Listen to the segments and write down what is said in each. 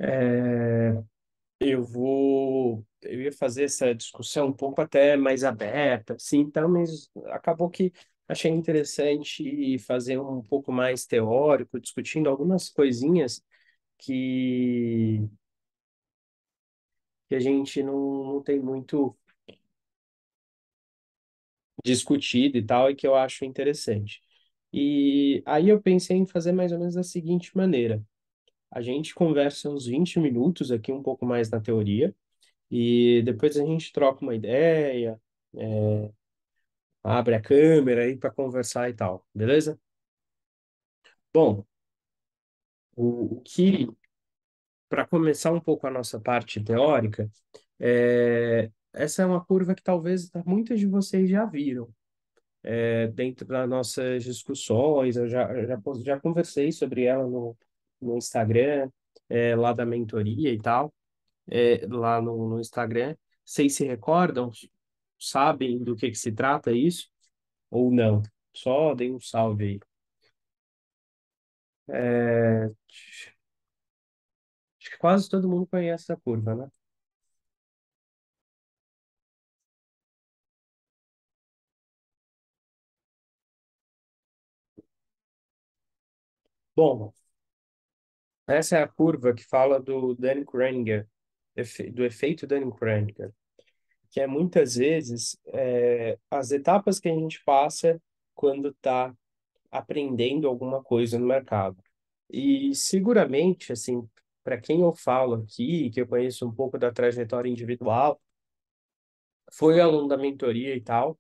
Eu ia fazer essa discussão um pouco até mais aberta, assim, então, mas acabou que achei interessante fazer um pouco mais teórico, discutindo algumas coisinhas que, que a gente não tem muito discutido e tal, e que eu acho interessante. E aí eu pensei em fazer mais ou menos da seguinte maneira: a gente conversa uns 20 minutos aqui, um pouco mais na teoria, e depois a gente troca uma ideia, abre a câmera aí para conversar e tal, beleza? Bom, o que, para começar um pouco a nossa parte teórica, essa é uma curva que talvez muitos de vocês já viram, dentro das nossas discussões, eu já conversei sobre ela no Instagram, lá da mentoria e tal, lá no Instagram. Vocês se recordam? Sabem do que se trata isso? Ou não? Só dei um salve aí. É, acho que quase todo mundo conhece essa curva, né? Bom, essa é a curva que fala do Dunning-Kruger, do efeito Dunning-Kruger, que é muitas vezes as etapas que a gente passa quando está aprendendo alguma coisa no mercado. E seguramente, assim, para quem eu falo aqui, que eu conheço um pouco da trajetória individual, foi aluno da mentoria e tal,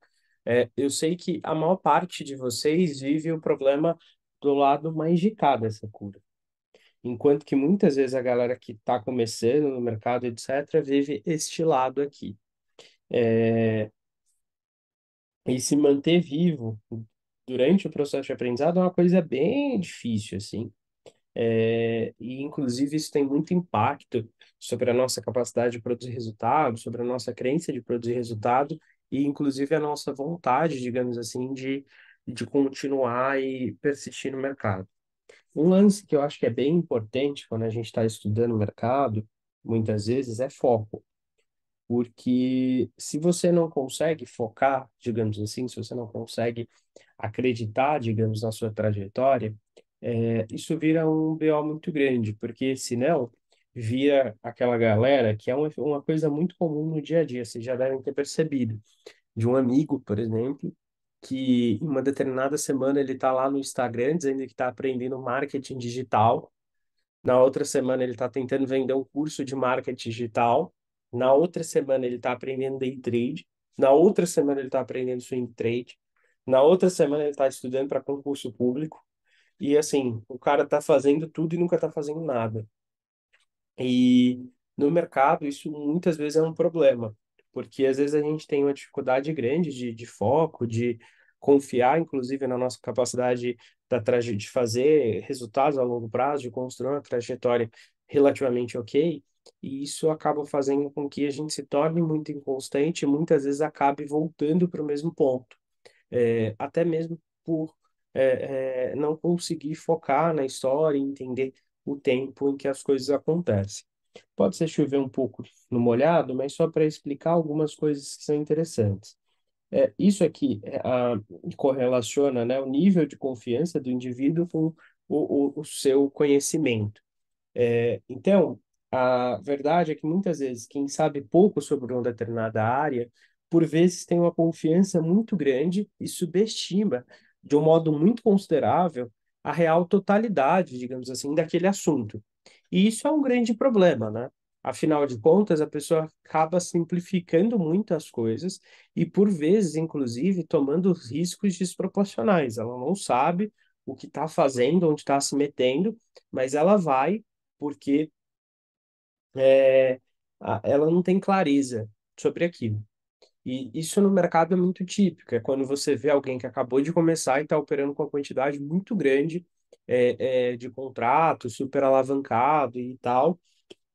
eu sei que a maior parte de vocês vive o problema do lado mais de cá dessa cura. Enquanto que muitas vezes a galera que está começando no mercado, etc., vive este lado aqui. E se manter vivo durante o processo de aprendizado é uma coisa bem difícil, assim. E, inclusive, isso tem muito impacto sobre a nossa capacidade de produzir resultado, sobre a nossa crença de produzir resultado e, inclusive, a nossa vontade, digamos assim, de continuar e persistir no mercado. Um lance que eu acho que é bem importante quando a gente está estudando o mercado, muitas vezes, é foco. Porque se você não consegue focar, digamos assim, se você não consegue acreditar, digamos, na sua trajetória, isso vira um BO muito grande, porque senão vira aquela galera que é uma coisa muito comum no dia a dia, vocês já devem ter percebido, de um amigo, por exemplo, que em uma determinada semana ele está lá no Instagram dizendo que está aprendendo marketing digital, na outra semana ele está tentando vender um curso de marketing digital, na outra semana ele está aprendendo day trade, na outra semana ele está aprendendo swing trade, na outra semana ele está estudando para concurso público, e assim, o cara está fazendo tudo e nunca está fazendo nada. E no mercado, isso muitas vezes é um problema, porque às vezes a gente tem uma dificuldade grande de foco, de confiar, inclusive, na nossa capacidade de fazer resultados a longo prazo, de construir uma trajetória relativamente ok, e isso acaba fazendo com que a gente se torne muito inconstante e muitas vezes acabe voltando para o mesmo ponto, até mesmo por não conseguir focar na história e entender o tempo em que as coisas acontecem. Pode ser chover um pouco no molhado, mas só para explicar algumas coisas que são interessantes. Isso aqui correlaciona, né, o nível de confiança do indivíduo com o seu conhecimento. Então, a verdade é que muitas vezes quem sabe pouco sobre uma determinada área, por vezes tem uma confiança muito grande e subestima, de um modo muito considerável, a real totalidade, digamos assim, daquele assunto. E isso é um grande problema, né? Afinal de contas, a pessoa acaba simplificando muito as coisas e, por vezes, inclusive, tomando riscos desproporcionais. Ela não sabe o que está fazendo, onde está se metendo, mas ela vai porque ela não tem clareza sobre aquilo. E isso no mercado é muito típico, é quando você vê alguém que acabou de começar e está operando com uma quantidade muito grande de contratos, super alavancado e tal,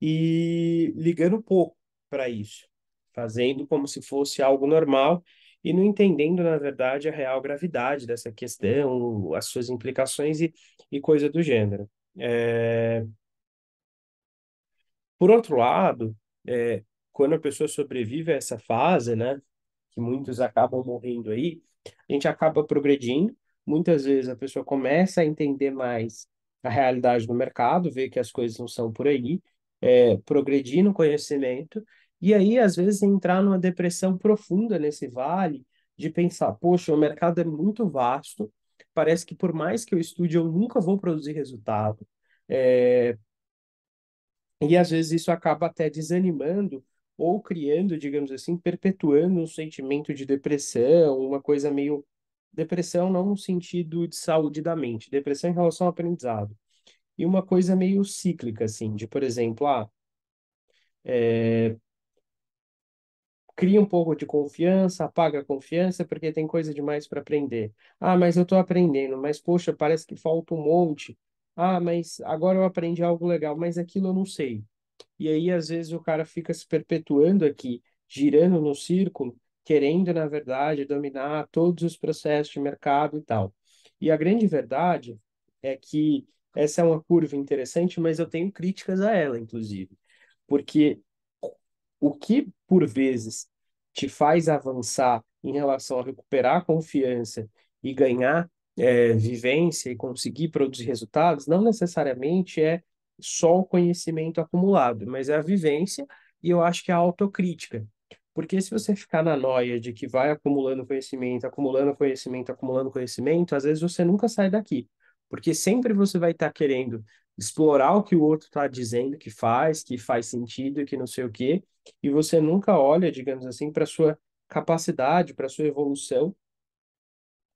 e ligando pouco para isso, fazendo como se fosse algo normal e não entendendo, na verdade, a real gravidade dessa questão, as suas implicações e coisa do gênero. É, Por outro lado, quando a pessoa sobrevive a essa fase, né, que muitos acabam morrendo aí, a gente acaba progredindo. Muitas vezes a pessoa começa a entender mais a realidade do mercado, vê que as coisas não são por aí, progredir no conhecimento, e aí, às vezes, entrar numa depressão profunda nesse vale, de pensar, poxa, o mercado é muito vasto, parece que por mais que eu estude, eu nunca vou produzir resultado. É, e às vezes isso acaba até desanimando ou criando, digamos assim, perpetuando um sentimento de depressão, uma coisa meio. Depressão não no sentido de saúde da mente, depressão em relação ao aprendizado. E uma coisa meio cíclica, assim, de, por exemplo, cria um pouco de confiança, apaga a confiança porque tem coisa demais para aprender. Ah, mas eu estou aprendendo, mas poxa, parece que falta um monte. Ah, mas agora eu aprendi algo legal, mas aquilo eu não sei. E aí, às vezes, o cara fica se perpetuando aqui, girando no círculo, querendo, na verdade, dominar todos os processos de mercado e tal. E a grande verdade é que essa é uma curva interessante, mas eu tenho críticas a ela, inclusive. Porque o que, por vezes, te faz avançar em relação a recuperar a confiança e ganhar vivência e conseguir produzir resultados, não necessariamente é só o conhecimento acumulado, mas é a vivência e eu acho que é a autocrítica. Porque se você ficar na noia de que vai acumulando conhecimento, acumulando conhecimento, acumulando conhecimento, às vezes você nunca sai daqui. Porque sempre você vai estar querendo explorar o que o outro está dizendo que faz sentido, que não sei o quê, e você nunca olha, digamos assim, para sua capacidade, para sua evolução,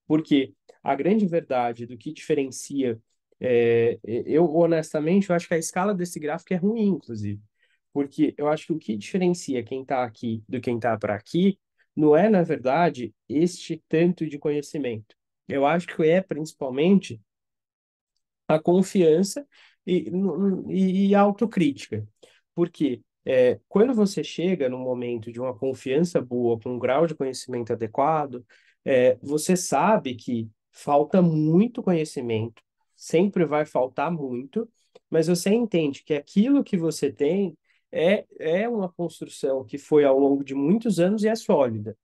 porque a grande verdade do que diferencia, eu honestamente, eu acho que a escala desse gráfico é ruim, inclusive, porque eu acho que o que diferencia quem está aqui do quem está para aqui não é, na verdade, este tanto de conhecimento. Eu acho que é principalmente a confiança e a autocrítica. Porque quando você chega no momento de uma confiança boa, com um grau de conhecimento adequado, você sabe que falta muito conhecimento, sempre vai faltar muito, mas você entende que aquilo que você tem é uma construção que foi ao longo de muitos anos e é sólida.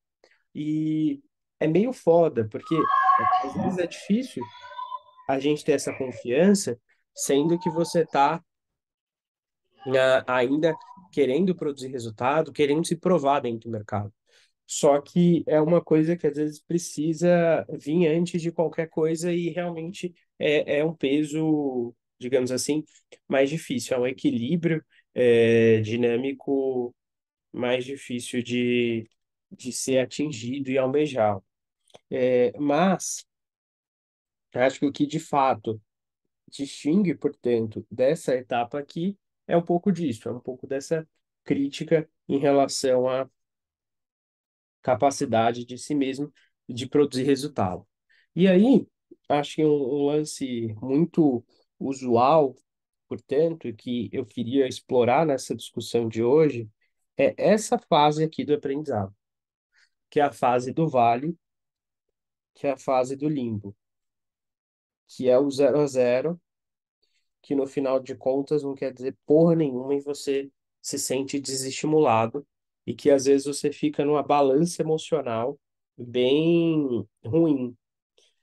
E é meio foda, porque às vezes é difícil a gente ter essa confiança, sendo que você está ainda querendo produzir resultado, querendo se provar dentro do mercado. Só que é uma coisa que às vezes precisa vir antes de qualquer coisa e realmente é um peso, digamos assim, mais difícil, é um equilíbrio dinâmico mais difícil de ser atingido e almejado. Mas acho que o que de fato distingue, portanto, dessa etapa aqui é um pouco disso, é um pouco dessa crítica em relação à capacidade de si mesmo de produzir resultado. E aí, acho que um lance muito usual, portanto, que eu queria explorar nessa discussão de hoje, é essa fase aqui do aprendizado, que é a fase do vale, que é a fase do limbo, que é o zero a zero que no final de contas não quer dizer porra nenhuma e você se sente desestimulado e que às vezes você fica numa balança emocional bem ruim.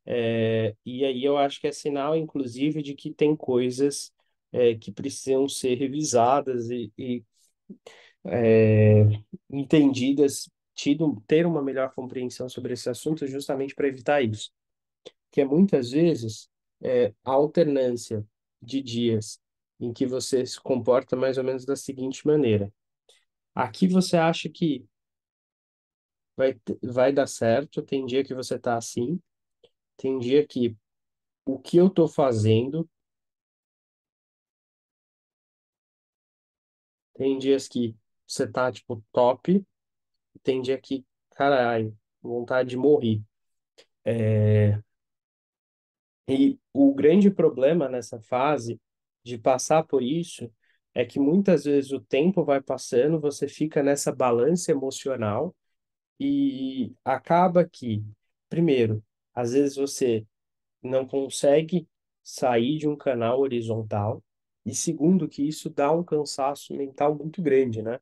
E aí eu acho que é sinal, inclusive, de que tem coisas que precisam ser revisadas e entendidas, ter uma melhor compreensão sobre esse assunto justamente para evitar isso. Que é muitas vezes a alternância de dias em que você se comporta mais ou menos da seguinte maneira. Aqui você acha que vai dar certo, tem dia que você tá assim, tem dia que o que eu tô fazendo, tem dias que você tá, tipo, top, tem dia que, caralho, vontade de morrer. E o grande problema nessa fase de passar por isso é que muitas vezes o tempo vai passando, você fica nessa balança emocional e acaba que, primeiro, às vezes você não consegue sair de um canal horizontal, E segundo, que isso dá um cansaço mental muito grande, né?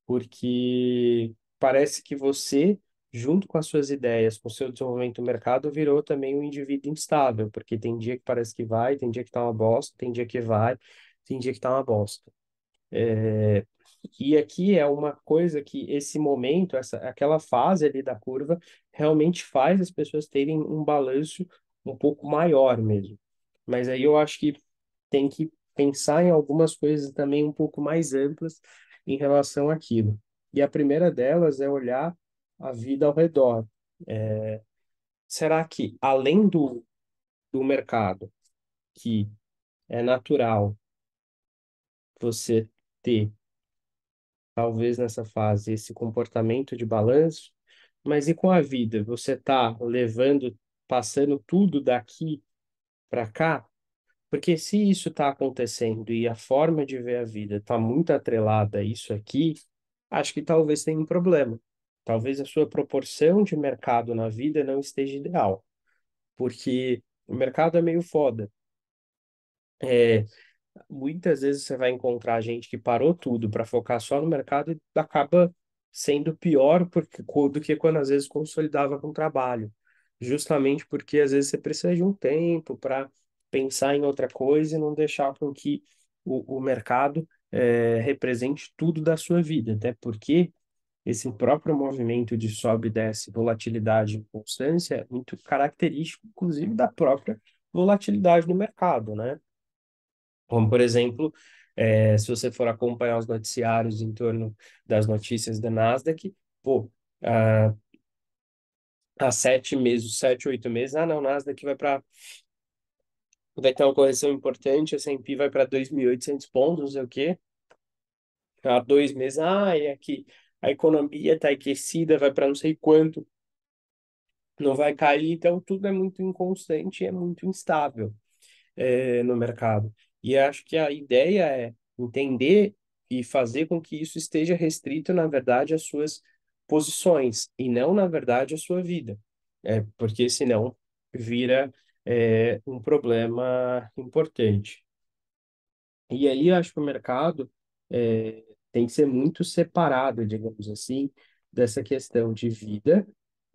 Porque parece que você, junto com as suas ideias, com o seu desenvolvimento do mercado, virou também um indivíduo instável, porque tem dia que parece que vai, tem dia que tá uma bosta, tem dia que vai, tem dia que tá uma bosta. E aqui é uma coisa que esse momento, aquela fase ali da curva, realmente faz as pessoas terem um balanço um pouco maior mesmo. Mas aí eu acho que tem que pensar em algumas coisas também um pouco mais amplas em relação àquilo. E a primeira delas é olhar a vida ao redor. Será que, além do mercado, que é natural você ter, talvez nessa fase, esse comportamento de balanço, mas e com a vida? Você está levando, passando tudo daqui para cá? Porque se isso está acontecendo e a forma de ver a vida está muito atrelada a isso aqui, acho que talvez tenha um problema. Talvez a sua proporção de mercado na vida não esteja ideal, porque o mercado é meio foda. É, muitas vezes você vai encontrar gente que parou tudo para focar só no mercado e acaba sendo pior do que quando às vezes consolidava com o trabalho. Justamente porque às vezes você precisa de um tempo para pensar em outra coisa e não deixar com que o mercado represente tudo da sua vida. Até porque esse próprio movimento de sobe e desce, volatilidade e constância é muito característico, inclusive, da própria volatilidade do mercado, né? Como, por exemplo, se você for acompanhar os noticiários em torno das notícias da Nasdaq, pô, ah, há 7 meses, 7, 8 meses, não, Nasdaq vai ter uma correção importante, S&P vai para 2.800 pontos, não sei o quê. Há 2 meses, é que a economia está aquecida, vai para não sei quanto, não vai cair, então tudo é muito inconstante e é muito instável. No mercado. E acho que a ideia é entender e fazer com que isso esteja restrito, na verdade, às suas posições e não, na verdade, à sua vida. Porque senão vira um problema importante. E aí eu acho que o mercado tem que ser muito separado, digamos assim, dessa questão de vida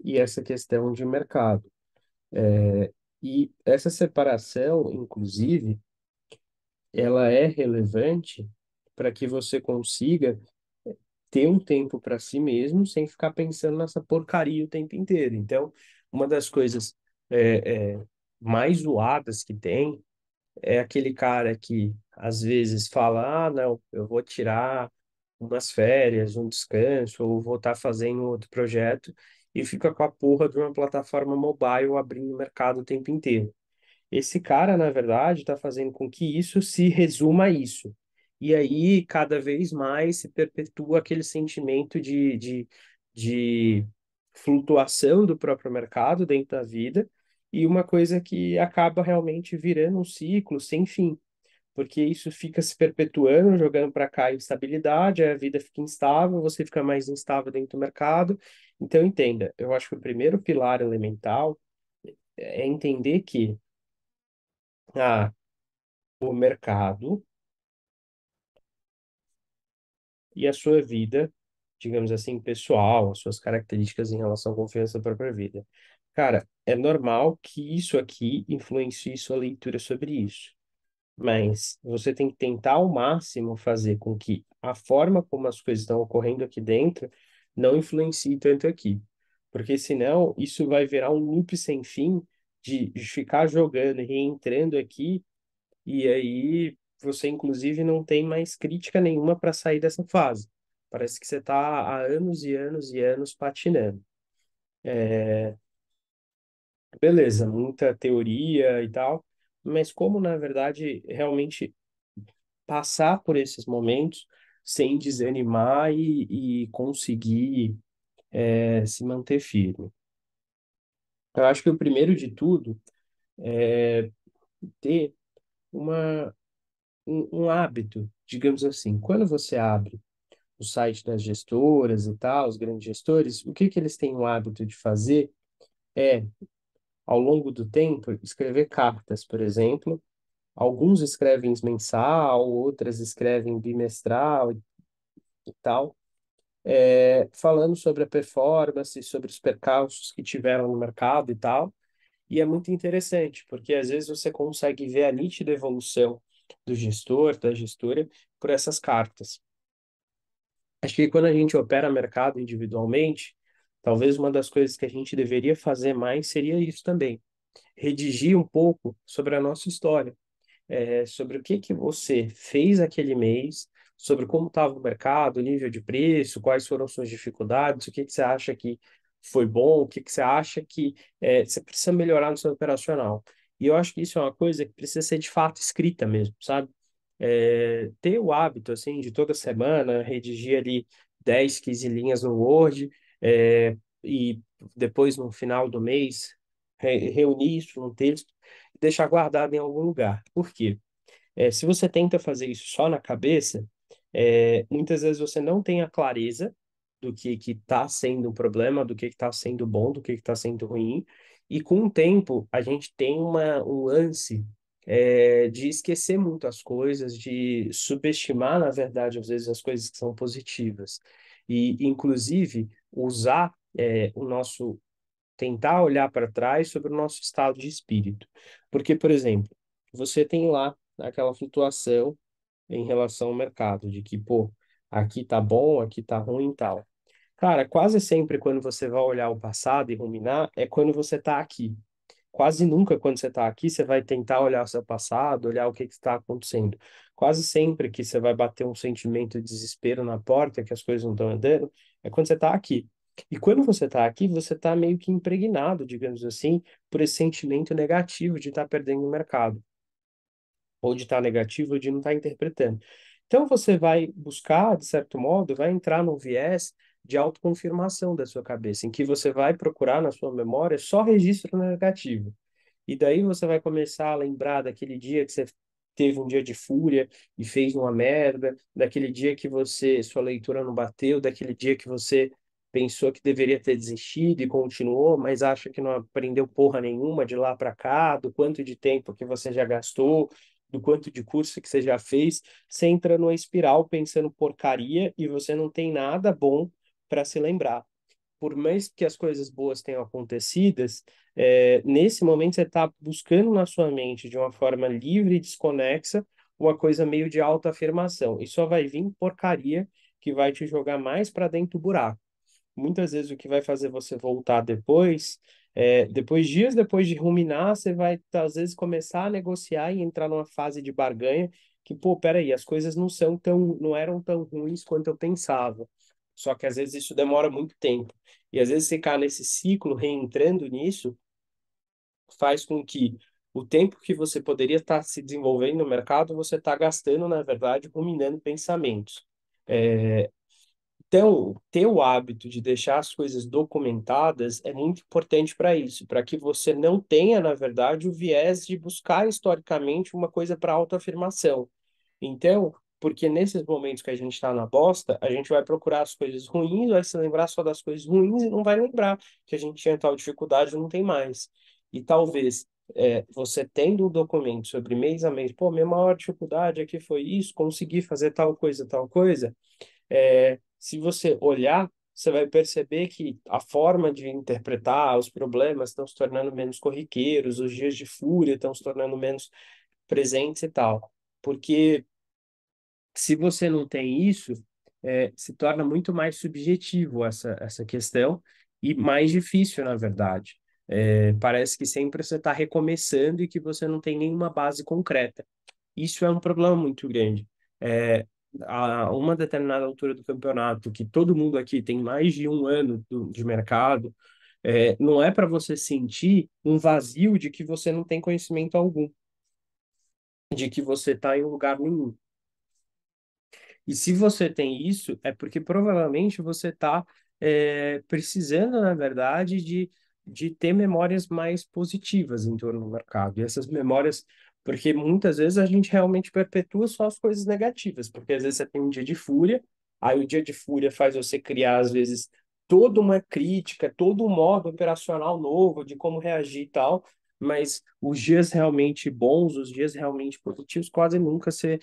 e essa questão de mercado. E essa separação, inclusive, ela é relevante para que você consiga ter um tempo para si mesmo sem ficar pensando nessa porcaria o tempo inteiro. Então, uma das coisas mais zoadas que tem é aquele cara que às vezes fala: ah, não, eu vou tirar umas férias, um descanso, ou vou estar fazendo outro projeto, e fica com a porra de uma plataforma mobile abrindo o mercado o tempo inteiro. Esse cara, na verdade, está fazendo com que isso se resuma a isso. E aí, cada vez mais se perpetua aquele sentimento de flutuação do próprio mercado dentro da vida e uma coisa que acaba realmente virando um ciclo sem fim, porque isso fica se perpetuando, jogando para cá instabilidade, a vida fica instável, você fica mais instável dentro do mercado. Então, entenda, eu acho que o primeiro pilar elemental é entender que ah, o mercado e a sua vida, digamos assim, pessoal, as suas características em relação à confiança na própria vida. Cara, é normal que isso aqui influencie sua leitura sobre isso, mas você tem que tentar ao máximo fazer com que a forma como as coisas estão ocorrendo aqui dentro não influencie tanto aqui. Porque senão isso vai virar um loop sem fim de ficar jogando e reentrando aqui e aí você, inclusive, não tem mais crítica nenhuma para sair dessa fase. Parece que você está há anos e anos e anos patinando. Beleza, muita teoria e tal, mas como, na verdade, realmente passar por esses momentos sem desanimar e conseguir se manter firme. Eu acho que o primeiro de tudo é ter uma, um hábito, digamos assim. Quando você abre o site das gestoras e tal, os grandes gestores, o que que eles têm o hábito de fazer é, ao longo do tempo, escrever cartas, por exemplo, Alguns escrevem mensal, outras escrevem bimestral e tal, falando sobre a performance, sobre os percalços que tiveram no mercado e tal. E é muito interessante, porque às vezes você consegue ver a nítida evolução do gestor, da gestora, por essas cartas. Acho que quando a gente opera mercado individualmente, talvez uma das coisas que a gente deveria fazer mais seria isso também, redigir um pouco sobre a nossa história, sobre o que que você fez aquele mês, sobre como estava o mercado, o nível de preço, quais foram suas dificuldades, o que que você acha que foi bom, o que que você acha que você precisa melhorar no seu operacional. E eu acho que isso é uma coisa que precisa ser de fato escrita mesmo, sabe? Ter o hábito, assim, de toda semana redigir ali 10, 15 linhas no Word, e depois, no final do mês, reunir isso num texto e deixar guardado em algum lugar. Por quê? Se você tenta fazer isso só na cabeça, muitas vezes você não tem a clareza do que está sendo um problema, do que está sendo bom, do que está sendo ruim, e com o tempo a gente tem um lance de esquecer muito as coisas, de subestimar, na verdade, às vezes as coisas que são positivas, e inclusive usar o nosso tentar olhar para trás sobre o nosso estado de espírito. Porque, por exemplo, você tem lá aquela flutuação em relação ao mercado, de que, pô, aqui tá bom, aqui tá ruim e tal. Cara, quase sempre quando você vai olhar o passado e ruminar, é quando você tá aqui. Quase nunca, quando você está aqui, você vai tentar olhar o seu passado, olhar o que está acontecendo. Quase sempre que você vai bater um sentimento de desespero na porta, que as coisas não estão andando, é quando você está aqui. E quando você está aqui, você está meio que impregnado, digamos assim, por esse sentimento negativo de estar perdendo o mercado, ou de estar negativo, ou de não estar interpretando. Então você vai buscar, de certo modo, vai entrar num viés de autoconfirmação da sua cabeça, em que você vai procurar na sua memória só registro negativo. E daí você vai começar a lembrar daquele dia que você teve um dia de fúria e fez uma merda, daquele dia que sua leitura não bateu, daquele dia que você pensou que deveria ter desistido e continuou, mas acha que não aprendeu porra nenhuma de lá para cá, do quanto de tempo que você já gastou, do quanto de curso que você já fez, você entra numa espiral pensando porcaria e você não tem nada bom para se lembrar. Por mais que as coisas boas tenham acontecido, nesse momento você está buscando na sua mente, de uma forma livre e desconexa, uma coisa meio de autoafirmação. E só vai vir porcaria que vai te jogar mais para dentro do buraco. Muitas vezes o que vai fazer você voltar depois, dias depois de ruminar, você vai, às vezes, começar a negociar e entrar numa fase de barganha que, pô, peraí, as coisas não eram tão ruins quanto eu pensava. Só que às vezes isso demora muito tempo. E às vezes ficar nesse ciclo, reentrando nisso, faz com que o tempo que você poderia estar se desenvolvendo no mercado, você está gastando, na verdade, ruminando pensamentos. Então, ter o hábito de deixar as coisas documentadas é muito importante para isso, para que você não tenha, na verdade, o viés de buscar historicamente uma coisa para autoafirmação. Então, porque nesses momentos que a gente está na bosta, a gente vai procurar as coisas ruins, vai se lembrar só das coisas ruins e não vai lembrar que a gente tinha tal dificuldade e não tem mais. E talvez você tendo um documento sobre mês a mês, pô, minha maior dificuldade aqui foi isso, consegui fazer tal coisa, se você olhar, você vai perceber que a forma de interpretar os problemas estão se tornando menos corriqueiros, os dias de fúria estão se tornando menos presentes e tal. Porque se você não tem isso, se torna muito mais subjetivo essa questão e mais difícil, na verdade. Parece que sempre você está recomeçando e que você não tem nenhuma base concreta. Isso é um problema muito grande. É, a uma determinada altura do campeonato, que todo mundo aqui tem mais de um ano de mercado, não é para você sentir um vazio de que você não tem conhecimento algum, de que você está em um lugar nenhum. E se você tem isso, é porque provavelmente você está precisando, na verdade, de ter memórias mais positivas em torno do mercado. E essas memórias, porque muitas vezes a gente realmente perpetua só as coisas negativas, porque às vezes você tem um dia de fúria, aí o dia de fúria faz você criar, às vezes, toda uma crítica, todo um modo operacional novo de como reagir e tal. mas os dias realmente bons, os dias realmente positivos, quase nunca você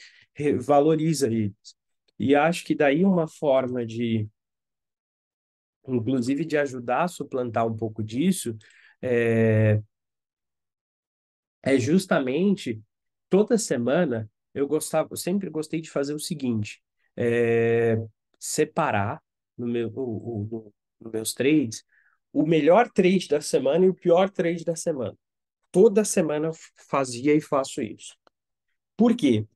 valoriza eles. E acho que daí uma forma de, inclusive, de ajudar a suplantar um pouco disso, é, é justamente toda semana eu sempre gostei de fazer o seguinte, é, separar no meu, nos meus trades o melhor trade da semana e o pior trade da semana. Toda semana eu fazia e faço isso. Por quê?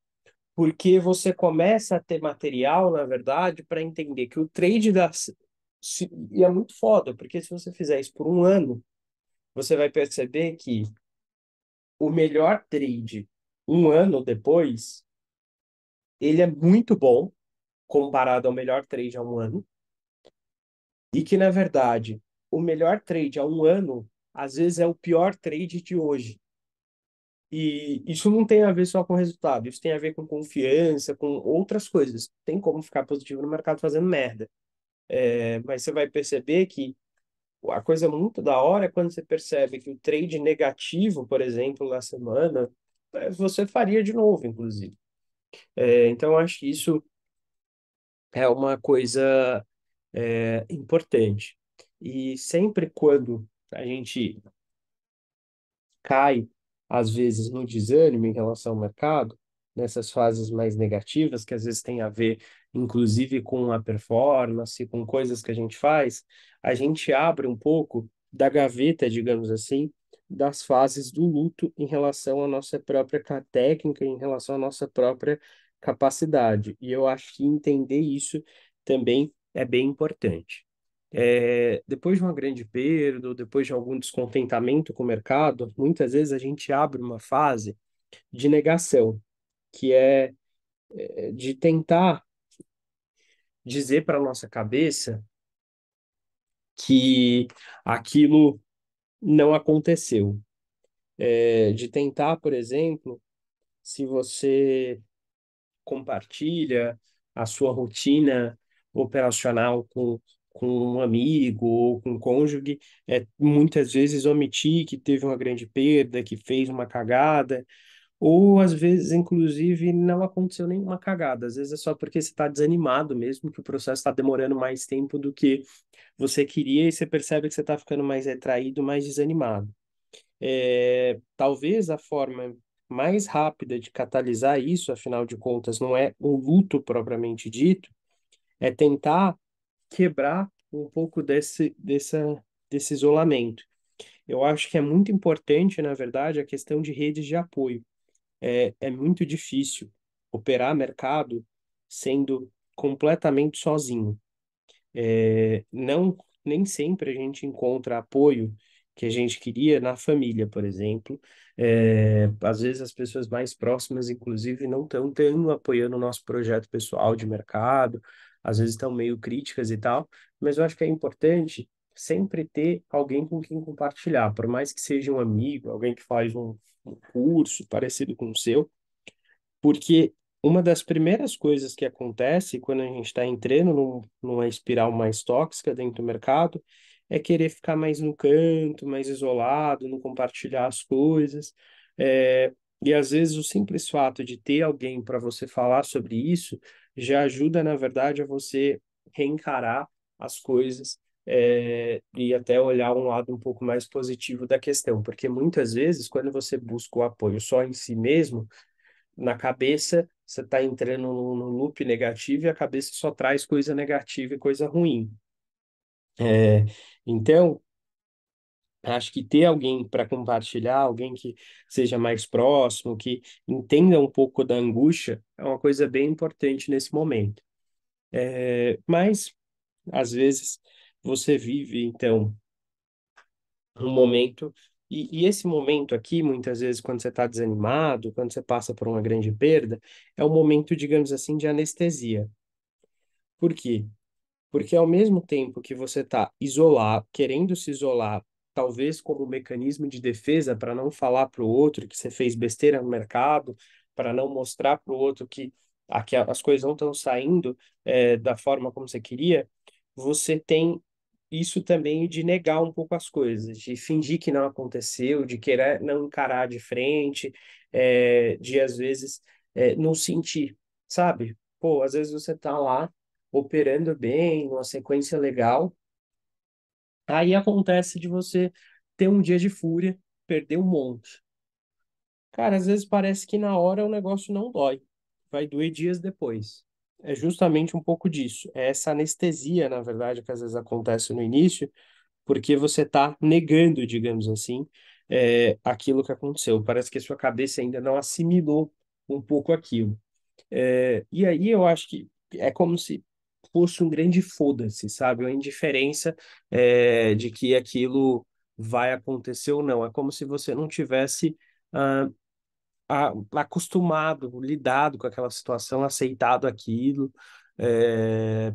Porque você começa a ter material, na verdade, para entender que o trade e é muito foda, porque se você fizer isso por um ano, você vai perceber que o melhor trade um ano depois, ele é muito bom comparado ao melhor trade há um ano, e que, na verdade, o melhor trade há um ano, às vezes, é o pior trade de hoje. E isso não tem a ver só com resultado, isso tem a ver com confiança, com outras coisas. Tem como ficar positivo no mercado fazendo merda. Mas você vai perceber que a coisa muito da hora é quando você percebe que o trade negativo, por exemplo, na semana, você faria de novo, inclusive. Então, eu acho que isso é uma coisa importante. E sempre quando a gente cai, às vezes, no desânimo em relação ao mercado, nessas fases mais negativas, que às vezes tem a ver, inclusive, com a performance, com coisas que a gente faz, a gente abre um pouco da gaveta, digamos assim, das fases do luto em relação à nossa própria técnica, em relação à nossa própria capacidade. E eu acho que entender isso também é bem importante. Depois de uma grande perda, ou depois de algum descontentamento com o mercado, muitas vezes a gente abre uma fase de negação, que é de tentar dizer para a nossa cabeça que aquilo não aconteceu. De tentar, por exemplo, se você compartilha a sua rotina operacional com um amigo ou com um cônjuge, muitas vezes omitir que teve uma grande perda, que fez uma cagada, ou às vezes, inclusive, não aconteceu nenhuma cagada. Às vezes é só porque você está desanimado mesmo, que o processo está demorando mais tempo do que você queria e você percebe que você está ficando mais retraído, mais desanimado. Talvez a forma mais rápida de catalisar isso, afinal de contas, não é o luto propriamente dito, é tentar quebrar um pouco desse isolamento. Eu acho que é muito importante, na verdade, a questão de redes de apoio. É muito difícil operar mercado sendo completamente sozinho. Não, nem sempre a gente encontra apoio que a gente queria na família, por exemplo. Às vezes as pessoas mais próximas, inclusive, não estão tão apoiando o nosso projeto pessoal de mercado, às vezes estão meio críticas e tal, mas eu acho que é importante sempre ter alguém com quem compartilhar, por mais que seja um amigo, alguém que faz um curso parecido com o seu, porque uma das primeiras coisas que acontece quando a gente está entrando numa espiral mais tóxica dentro do mercado é querer ficar mais no canto, mais isolado, não compartilhar as coisas. E às vezes o simples fato de ter alguém para você falar sobre isso já ajuda, na verdade, a você reencarar as coisas. E até olhar um lado um pouco mais positivo da questão, porque muitas vezes, quando você busca o apoio só em si mesmo, na cabeça, você está entrando num loop negativo e a cabeça só traz coisa negativa e coisa ruim. É, então, acho que ter alguém para compartilhar, alguém que seja mais próximo, que entenda um pouco da angústia, é uma coisa bem importante nesse momento. Mas, às vezes, você vive, então, um momento. E esse momento aqui, muitas vezes, quando você está desanimado, quando você passa por uma grande perda, é um momento, digamos assim, de anestesia. Por quê? Porque ao mesmo tempo que você está isolado, querendo se isolar, talvez como um mecanismo de defesa para não falar para o outro que você fez besteira no mercado, para não mostrar para o outro que as coisas não estão saindo da forma como você queria, você tem isso também de negar um pouco as coisas, de fingir que não aconteceu, de querer não encarar de frente, de às vezes não sentir, sabe? Pô, às vezes você tá lá operando bem, numa sequência legal, aí acontece de você ter um dia de fúria, perder um monte. Cara, às vezes parece que na hora o negócio não dói, vai doer dias depois. É justamente um pouco disso. É essa anestesia, na verdade, que às vezes acontece no início, porque você está negando, digamos assim, aquilo que aconteceu. Parece que a sua cabeça ainda não assimilou um pouco aquilo. E aí eu acho que é como se fosse um grande foda-se, sabe? Uma indiferença, de que aquilo vai acontecer ou não. É como se você não tivesse ah, acostumado, lidado com aquela situação, aceitado aquilo. É,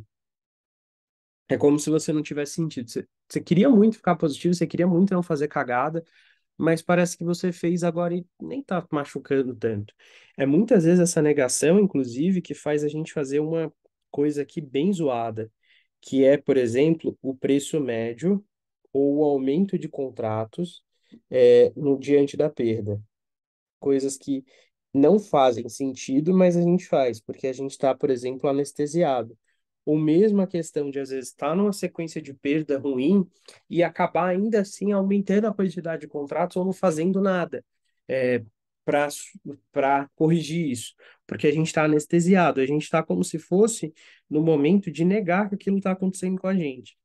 é como se você não tivesse sentido. Você queria muito ficar positivo, você queria muito não fazer cagada, mas parece que você fez agora e nem tá machucando tanto. É muitas vezes essa negação, inclusive, que faz a gente fazer uma coisa aqui bem zoada, que é, por exemplo, o preço médio ou o aumento de contratos no diante da perda. Coisas que não fazem sentido, mas a gente faz, porque a gente está, por exemplo, anestesiado. Ou mesmo a questão de, às vezes, estar numa sequência de perda ruim e acabar ainda assim aumentando a quantidade de contratos ou não fazendo nada para corrigir isso. Porque a gente está anestesiado, a gente está como se fosse no momento de negar que aquilo está acontecendo com a gente.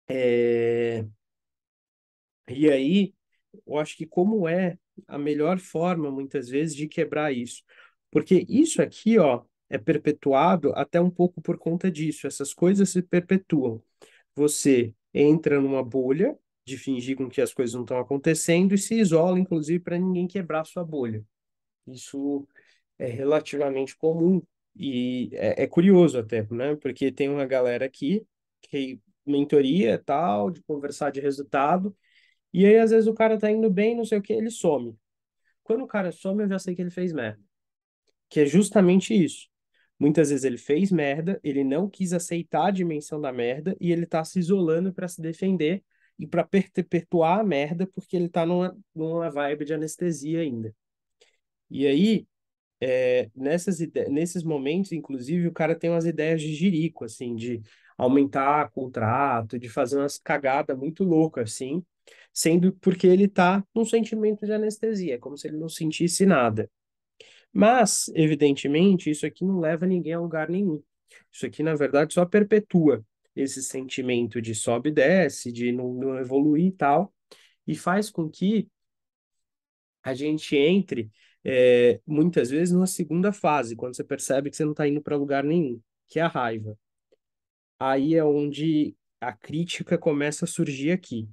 É, E aí, eu acho que como é a melhor forma, muitas vezes, de quebrar isso? Porque isso aqui, ó, é perpetuado até um pouco por conta disso. Essas coisas se perpetuam. Você entra numa bolha de fingir com que as coisas não estão acontecendo e se isola, inclusive, para ninguém quebrar sua bolha. Isso é relativamente comum e é curioso até, né? Porque tem uma galera aqui que mentoria tal, de conversar de resultado, e aí, às vezes, o cara tá indo bem, não sei o que, ele some. Quando o cara some, eu já sei que ele fez merda. Que é justamente isso. Muitas vezes ele fez merda, ele não quis aceitar a dimensão da merda e ele tá se isolando para se defender e para perpetuar a merda porque ele tá numa vibe de anestesia ainda. E aí, nesses momentos, inclusive, o cara tem umas ideias de jirico, assim, de aumentar contrato, de fazer umas cagadas muito loucas, assim, sendo porque ele tá num sentimento de anestesia, é como se ele não sentisse nada. Mas, evidentemente, isso aqui não leva ninguém a lugar nenhum. Isso aqui, na verdade, só perpetua esse sentimento de sobe e desce, de não evoluir e tal, e faz com que a gente entre muitas vezes numa segunda fase, quando você percebe que você não está indo para lugar nenhum, que é a raiva. Aí é onde a crítica começa a surgir aqui.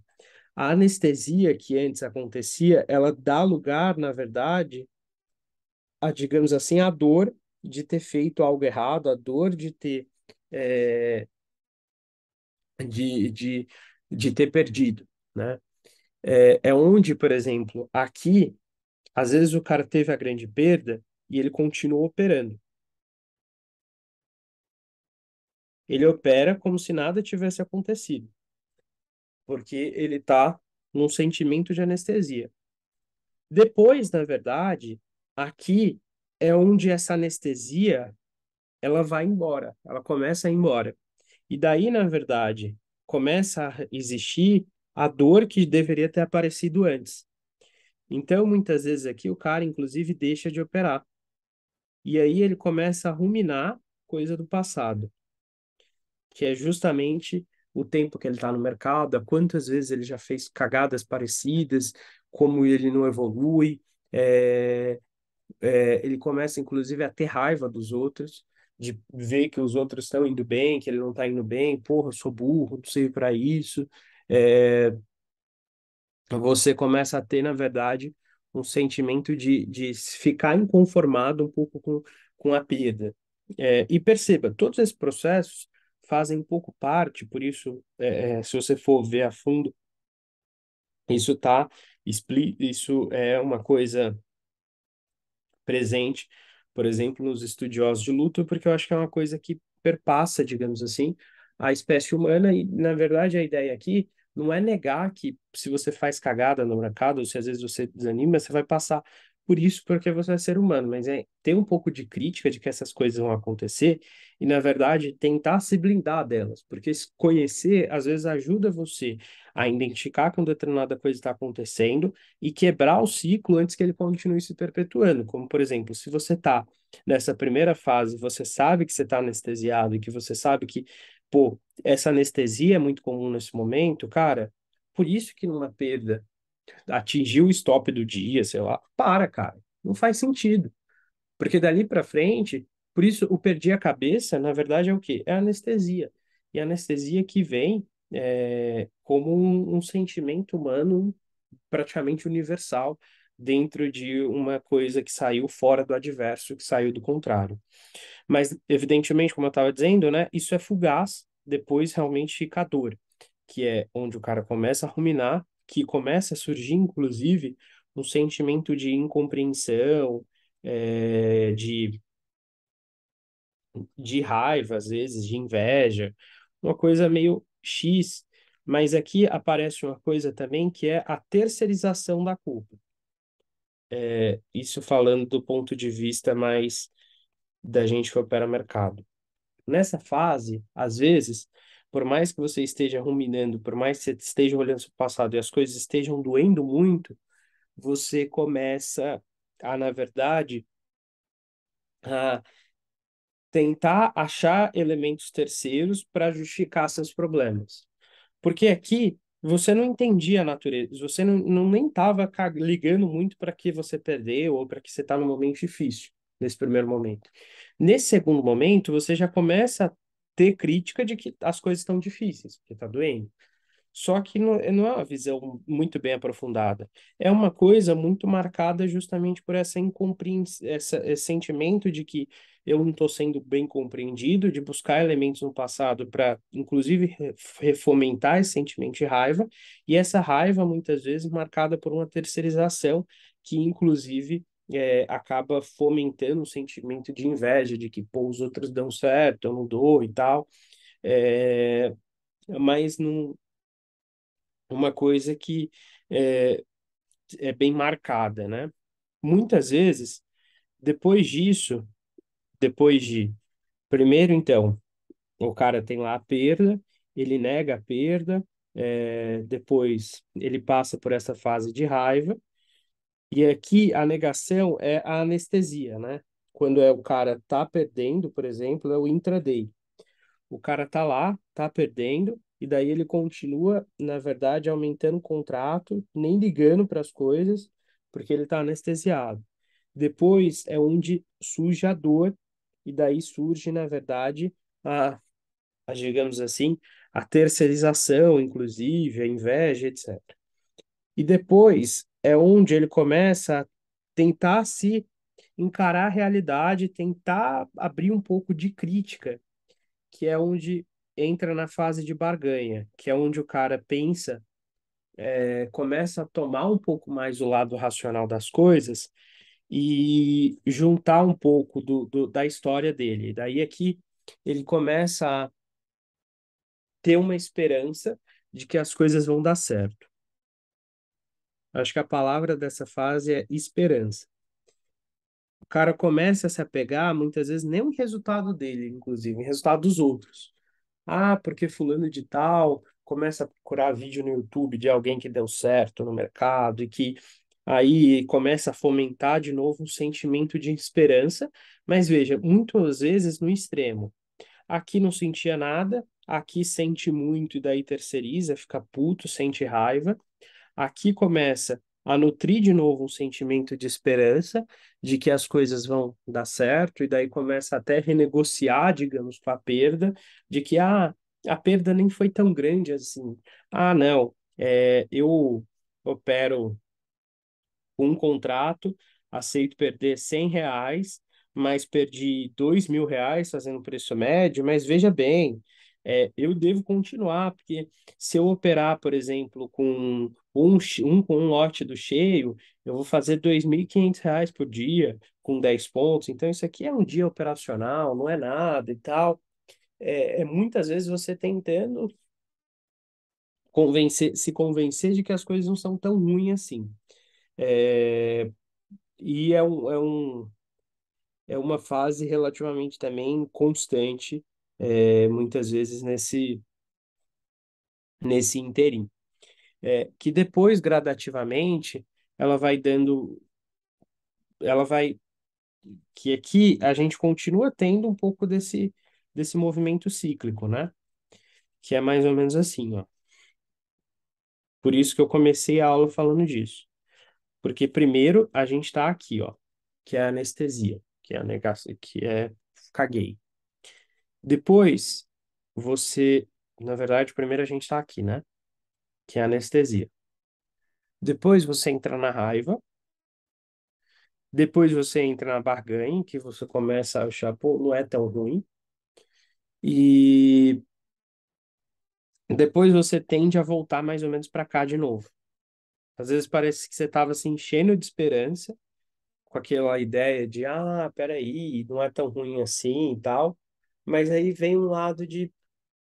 A anestesia que antes acontecia, ela dá lugar, na verdade, a, digamos assim, a dor de ter feito algo errado, a dor de ter é, de, de, de ter perdido, né? É onde, por exemplo, aqui, às vezes o cara teve a grande perda e ele continuou operando. Ele opera como se nada tivesse acontecido, porque ele está num sentimento de anestesia. Depois, na verdade, aqui é onde essa anestesia ela vai embora, ela começa a ir embora. E daí, na verdade, começa a existir a dor que deveria ter aparecido antes. Então, muitas vezes aqui o cara, inclusive, deixa de operar. E aí ele começa a ruminar coisa do passado, que é justamente o tempo que ele está no mercado, há quantas vezes ele já fez cagadas parecidas, como ele não evolui, ele começa inclusive a ter raiva dos outros, de ver que os outros estão indo bem, que ele não está indo bem, porra, eu sou burro, não sei para isso. É, Você começa a ter, na verdade, um sentimento de ficar inconformado um pouco com a perda. E perceba, todos esses processos fazem um pouco parte, por isso, se você for ver a fundo, isso tá, isso é uma coisa presente, por exemplo, nos estudiosos de luto, porque eu acho que é uma coisa que perpassa, digamos assim, a espécie humana, e na verdade a ideia aqui não é negar que se você faz cagada no mercado, ou se às vezes você desanima, você vai passar por isso porque você é ser humano, mas é ter um pouco de crítica de que essas coisas vão acontecer e, na verdade, tentar se blindar delas, porque conhecer às vezes ajuda você a identificar quando determinada coisa está acontecendo e quebrar o ciclo antes que ele continue se perpetuando. Como, por exemplo, se você está nessa primeira fase, você sabe que você está anestesiado e que você sabe que, pô, essa anestesia é muito comum nesse momento, cara, por isso que numa perda atingiu o stop do dia, sei lá, para, cara. Não faz sentido. Porque dali para frente, por isso o perdi a cabeça, na verdade é o quê? É anestesia. E a anestesia que vem como um sentimento humano praticamente universal dentro de uma coisa que saiu fora do adverso, que saiu do contrário. Mas, evidentemente, como eu estava dizendo, né, isso é fugaz, depois realmente fica a dor, que é onde o cara começa a ruminar, que começa a surgir, inclusive, um sentimento de incompreensão, de raiva, às vezes, de inveja, uma coisa meio X. Mas aqui aparece uma coisa também que é a terceirização da culpa. Isso falando do ponto de vista mais da gente que opera mercado. Nessa fase, às vezes, por mais que você esteja ruminando, por mais que você esteja olhando para o passado e as coisas estejam doendo muito, você começa a, na verdade, a tentar achar elementos terceiros para justificar seus problemas. Porque aqui você não entendia a natureza, você não nem estava ligando muito para que você perdeu ou para que você está num momento difícil, nesse primeiro momento. Nesse segundo momento, você já começa a ter crítica de que as coisas estão difíceis, porque está doendo. Só que não é uma visão muito bem aprofundada. É uma coisa muito marcada justamente por essa incompreensão, esse sentimento de que eu não estou sendo bem compreendido, de buscar elementos no passado para, inclusive, fomentar esse sentimento de raiva, e essa raiva, muitas vezes, marcada por uma terceirização, que, inclusive, acaba fomentando um sentimento de inveja, de que, pô, os outros dão certo, eu não dou e tal. É, mas não uma coisa que é, é bem marcada, né? Muitas vezes, depois disso, depois de, primeiro então, o cara tem lá a perda, ele nega a perda, depois ele passa por essa fase de raiva, e aqui a negação é a anestesia, né? Quando o cara tá perdendo, por exemplo, é o intraday. O cara tá lá, tá perdendo, e daí ele continua, na verdade, aumentando o contrato, nem ligando para as coisas, porque ele tá anestesiado. Depois é onde surge a dor, e daí surge, na verdade, digamos assim, a terceirização, inclusive, a inveja, etc. E depois é onde ele começa a tentar se encarar a realidade, tentar abrir um pouco de crítica, que é onde entra na fase de barganha, que é onde o cara pensa, começa a tomar um pouco mais o lado racional das coisas e juntar um pouco da história dele. Daí aqui ele começa a ter uma esperança de que as coisas vão dar certo. Acho que a palavra dessa fase é esperança. O cara começa a se apegar, muitas vezes, nem o resultado dele, inclusive, o resultado dos outros. Ah, porque fulano de tal começa a procurar vídeo no YouTube de alguém que deu certo no mercado e que aí começa a fomentar de novo um sentimento de esperança, mas veja, muitas vezes no extremo. Aqui não sentia nada, aqui sente muito e daí terceiriza, fica puto, sente raiva. Aqui começa a nutrir de novo um sentimento de esperança, de que as coisas vão dar certo, e daí começa até a renegociar, digamos, com a perda, de que a perda nem foi tão grande assim. Ah, não, eu opero um contrato, aceito perder R$ 100, mas perdi R$ 2.000 fazendo preço médio, mas veja bem, eu devo continuar, porque se eu operar, por exemplo, com um lote do cheio, eu vou fazer R$ 2.500 por dia, com 10 pontos, então isso aqui é um dia operacional, não é nada e tal. é muitas vezes você tentando se convencer de que as coisas não são tão ruins assim. É, e é uma fase relativamente também constante, muitas vezes nesse interim. Que depois, gradativamente, ela vai dando, ela vai, que aqui a gente continua tendo um pouco desse movimento cíclico, né? Que é mais ou menos assim, ó. Por isso que eu comecei a aula falando disso. Porque primeiro a gente está aqui, ó, que é a anestesia, que é a negação, que é caguei. Depois na verdade, primeiro a gente está aqui, né? Que é a anestesia. Depois você entra na raiva, depois você entra na barganha, que você começa a achar, pô, não é tão ruim. E depois você tende a voltar mais ou menos para cá de novo. Às vezes parece que você estava se enchendo de esperança, com aquela ideia de, ah, peraí, não é tão ruim assim e tal. Mas aí vem um lado de,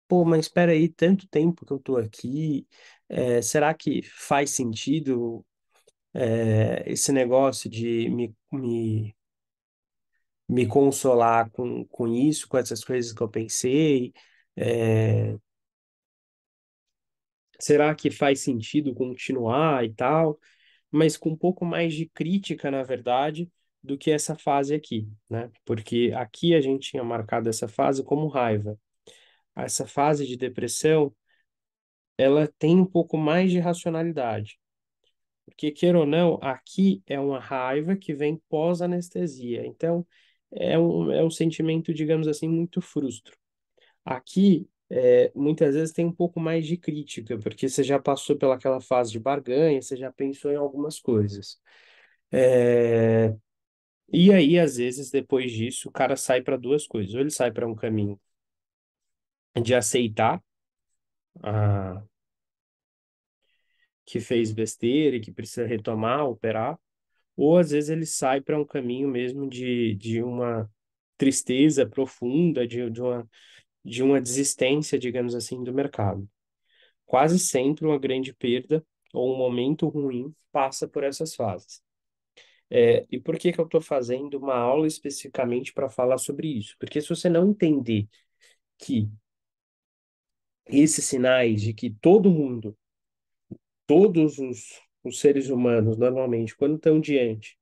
pô, mas espera aí, tanto tempo que eu tô aqui, será que faz sentido esse negócio de me consolar com isso, com essas coisas que eu pensei? É, será que faz sentido continuar e tal? Mas com um pouco mais de crítica, na verdade, do que essa fase aqui, né? Porque aqui a gente tinha marcado essa fase como raiva. Essa fase de depressão, ela tem um pouco mais de racionalidade. Porque, queira ou não, aqui é uma raiva que vem pós-anestesia. Então, é um sentimento, digamos assim, muito frustro. Aqui, muitas vezes tem um pouco mais de crítica, porque você já passou pelaquela fase de barganha, você já pensou em algumas coisas. É, e aí, às vezes, depois disso, o cara sai para duas coisas. Ou ele sai para um caminho de aceitar a, que fez besteira e que precisa retomar, operar, ou às vezes ele sai para um caminho mesmo de uma tristeza profunda, de uma desistência, digamos assim, do mercado. Quase sempre uma grande perda ou um momento ruim passa por essas fases. E por que que eu estou fazendo uma aula especificamente para falar sobre isso? Porque se você não entender que esses sinais de que todo mundo, todos os seres humanos, normalmente, quando estão diante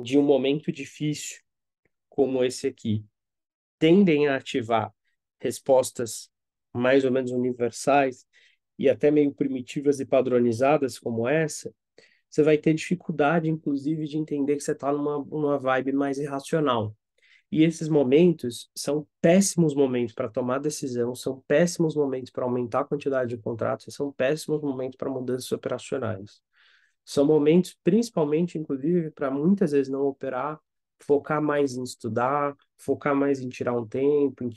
de um momento difícil como esse aqui, tendem a ativar respostas mais ou menos universais e até meio primitivas e padronizadas como essa, você vai ter dificuldade, inclusive, de entender que você está numa vibe mais irracional. E esses momentos são péssimos momentos para tomar decisão, são péssimos momentos para aumentar a quantidade de contratos, e são péssimos momentos para mudanças operacionais. São momentos, principalmente, inclusive, para muitas vezes não operar, focar mais em estudar, focar mais em tirar um tempo,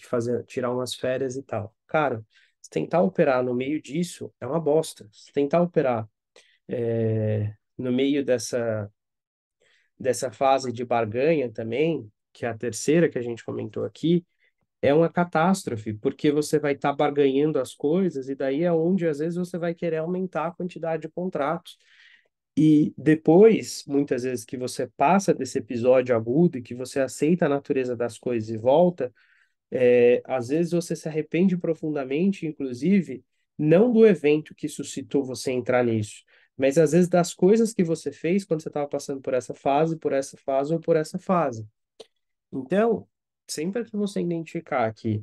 tirar umas férias e tal. Cara, se tentar operar no meio disso é uma bosta. Se tentar operar no meio dessa fase de barganha também, que é a terceira que a gente comentou aqui, é uma catástrofe, porque você vai estar barganhando as coisas e daí é onde às vezes você vai querer aumentar a quantidade de contratos. E depois, muitas vezes que você passa desse episódio agudo e que você aceita a natureza das coisas e volta, às vezes você se arrepende profundamente, inclusive, não do evento que suscitou você entrar nisso, mas às vezes das coisas que você fez quando você estava passando por essa fase ou por essa fase. Então, sempre que você identificar que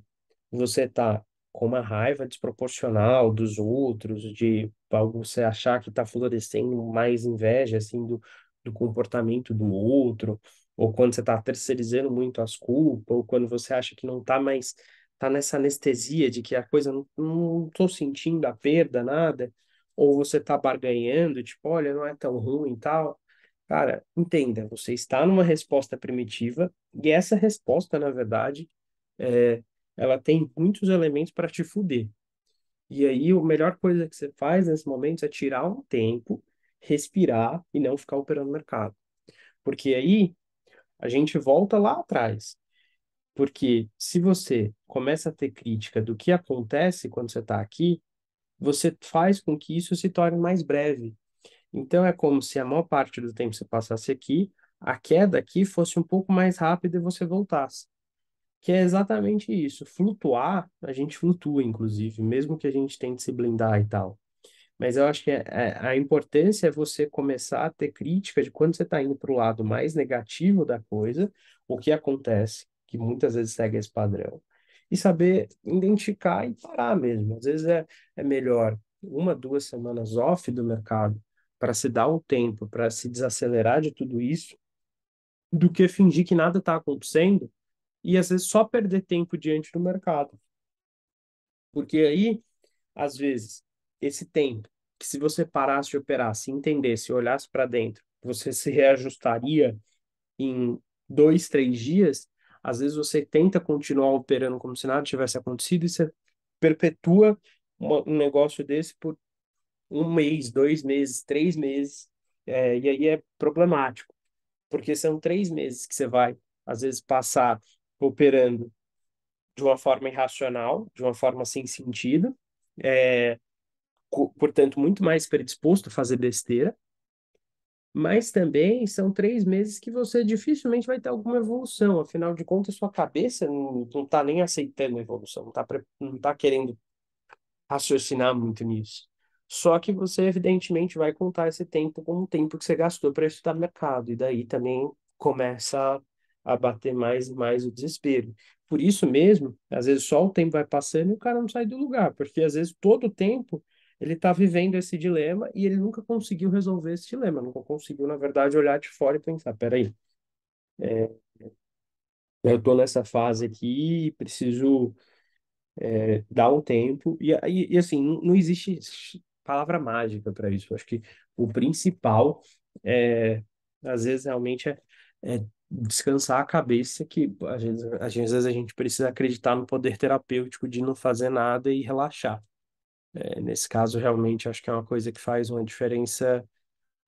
você está com uma raiva desproporcional dos outros, de algo você achar que está florescendo mais inveja assim do comportamento do outro, ou quando você está terceirizando muito as culpas, ou quando você acha que não está mais tá nessa anestesia de que a coisa não estou sentindo a perda, nada, ou você está barganhando, tipo, olha, não é tão ruim e tal. Cara, entenda, você está numa resposta primitiva, e essa resposta, na verdade, é, ela tem muitos elementos para te fuder. E aí, a melhor coisa que você faz nesse momento é tirar um tempo, respirar e não ficar operando o mercado. Porque aí a gente volta lá atrás. Porque se você começa a ter crítica do que acontece quando você está aqui, você faz com que isso se torne mais breve. Então é como se a maior parte do tempo você passasse aqui, a queda aqui fosse um pouco mais rápida e você voltasse. Que é exatamente isso. Flutuar, a gente flutua, inclusive, mesmo que a gente tente se blindar e tal. Mas eu acho que a importância é você começar a ter crítica de quando você está indo para o lado mais negativo da coisa, o que acontece, que muitas vezes segue esse padrão, e saber identificar e parar mesmo. Às vezes é melhor uma, 2 semanas off do mercado para se dar um tempo, para se desacelerar de tudo isso, do que fingir que nada está acontecendo e às vezes só perder tempo diante do mercado. Porque aí às vezes, esse tempo, que se você parasse de operar, se entendesse, olhasse para dentro, você se reajustaria em 2, 3 dias, às vezes você tenta continuar operando como se nada tivesse acontecido e você perpetua um negócio desse por 1 mês, 2 meses, 3 meses, e aí é problemático, porque são 3 meses que você vai, às vezes, passar operando de uma forma irracional, de uma forma sem sentido, é, portanto, muito mais predisposto a fazer besteira, mas também são 3 meses que você dificilmente vai ter alguma evolução. Afinal de contas, sua cabeça não está nem aceitando a evolução, não tá querendo raciocinar muito nisso. Só que você, evidentemente, vai contar esse tempo como o tempo que você gastou para estudar mercado, e daí também começa a bater mais e mais o desespero. Por isso mesmo, às vezes só o tempo vai passando e o cara não sai do lugar, porque às vezes todo o tempo ele está vivendo esse dilema e ele nunca conseguiu resolver esse dilema, nunca conseguiu, na verdade, olhar de fora e pensar, peraí, eu estou nessa fase aqui e preciso dá um tempo e assim não existe palavra mágica para isso. Eu acho que o principal é às vezes realmente é descansar a cabeça que às vezes a gente precisa acreditar no poder terapêutico de não fazer nada e relaxar. Nesse caso realmente acho que é uma coisa que faz uma diferença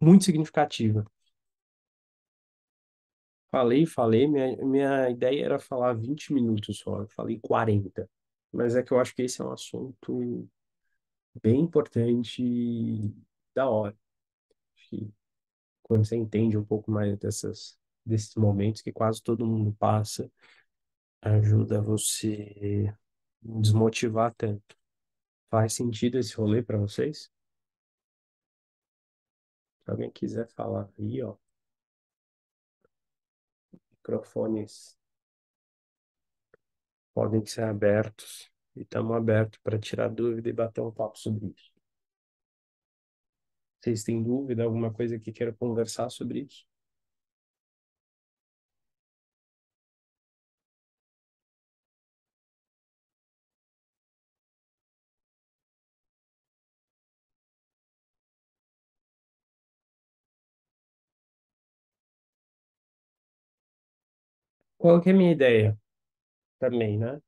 muito significativa. Falei, minha ideia era falar 20 minutos só, eu falei 40. Mas é que eu acho que esse é um assunto bem importante e da hora. Acho que quando você entende um pouco mais desses momentos que quase todo mundo passa, ajuda você desmotivar tanto. Faz sentido esse rolê para vocês? Se alguém quiser falar aí, ó, microfones podem ser abertos e estamos abertos para tirar dúvida e bater um papo sobre isso. Vocês têm dúvida, alguma coisa que queiram conversar sobre isso? Qual que é a minha ideia também, né?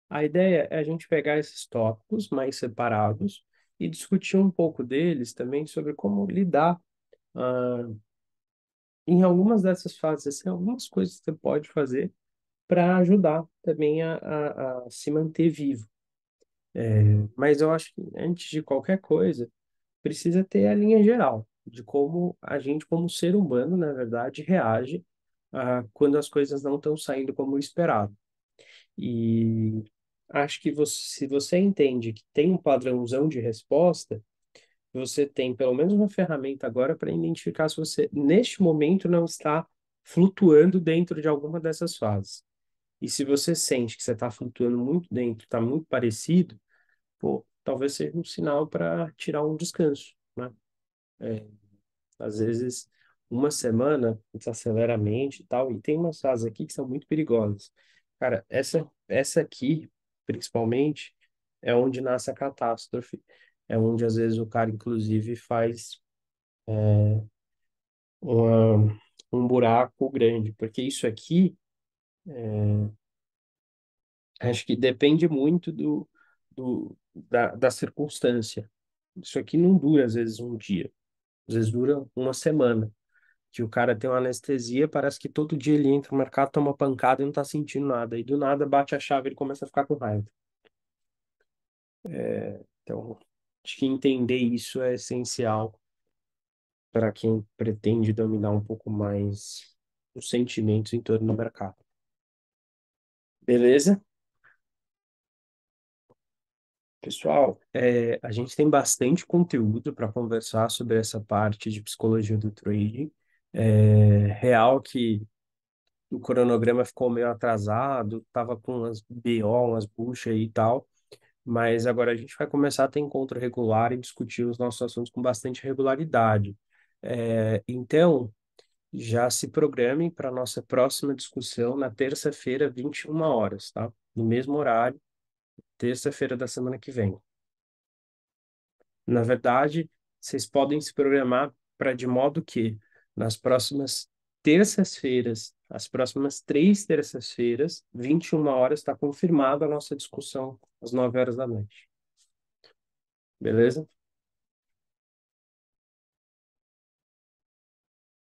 A ideia é a gente pegar esses tópicos mais separados e discutir um pouco deles também sobre como lidar ah, em algumas dessas fases, assim, algumas coisas que você pode fazer para ajudar também a se manter vivo. Mas eu acho que antes de qualquer coisa, precisa ter a linha geral de como a gente, como ser humano, na verdade, reage quando as coisas não estão saindo como esperado. E acho que se você entende que tem um padrãozão de resposta, você tem pelo menos uma ferramenta agora para identificar se você, neste momento, não está flutuando dentro de alguma dessas fases. E se você sente que você está flutuando muito dentro, está muito parecido, pô, talvez seja um sinal para tirar um descanso, né? Às vezes, uma semana desacelera a mente e tal, e tem umas fases aqui que são muito perigosas. Cara, essa aqui, principalmente, é onde nasce a catástrofe. É onde, às vezes, o cara, inclusive, faz uma, um buraco grande, porque isso aqui, acho que depende muito da circunstância. Isso aqui não dura, às vezes, um dia, às vezes dura uma semana. que o cara tem uma anestesia, parece que todo dia ele entra no mercado, toma pancada e não tá sentindo nada. E do nada bate a chave e ele começa a ficar com raiva. Então, acho que entender isso é essencial para quem pretende dominar um pouco mais os sentimentos em torno do mercado. Beleza? Pessoal, a gente tem bastante conteúdo para conversar sobre essa parte de psicologia do trading. Real que o cronograma ficou meio atrasado, tava com umas BO, umas buchas aí e tal, mas agora a gente vai começar a ter encontro regular e discutir os nossos assuntos com bastante regularidade. Então, já se programem para a nossa próxima discussão na terça-feira, 21 horas, tá? No mesmo horário, terça-feira da semana que vem. Na verdade, vocês podem se programar para de modo que nas próximas terças-feiras, as próximas 3 terças-feiras, 21 horas, está confirmada a nossa discussão às 9 horas da noite. Beleza?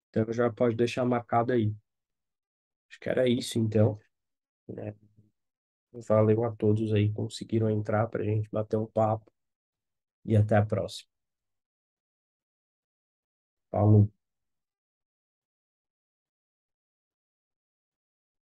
Então já pode deixar marcado aí. Acho que era isso, então, né? Valeu a todos aí que conseguiram entrar para a gente bater um papo e até a próxima. Falou.